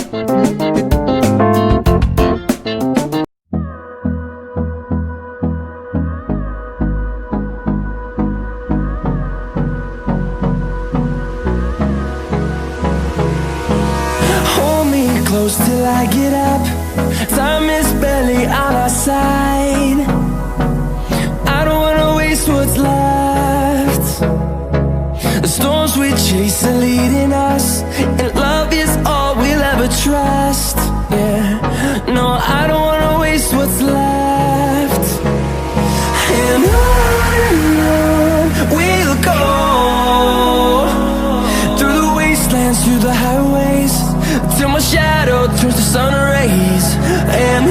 Close till I get up. Time is barely on our side. I don't wanna waste what's left. The storms we chase are leading us, and love is all we'll ever trust. Yeah, no, I don't wanna waste what's left. And on we'll go, through the wastelands, through the highways, till my shadow turns to sun rays. And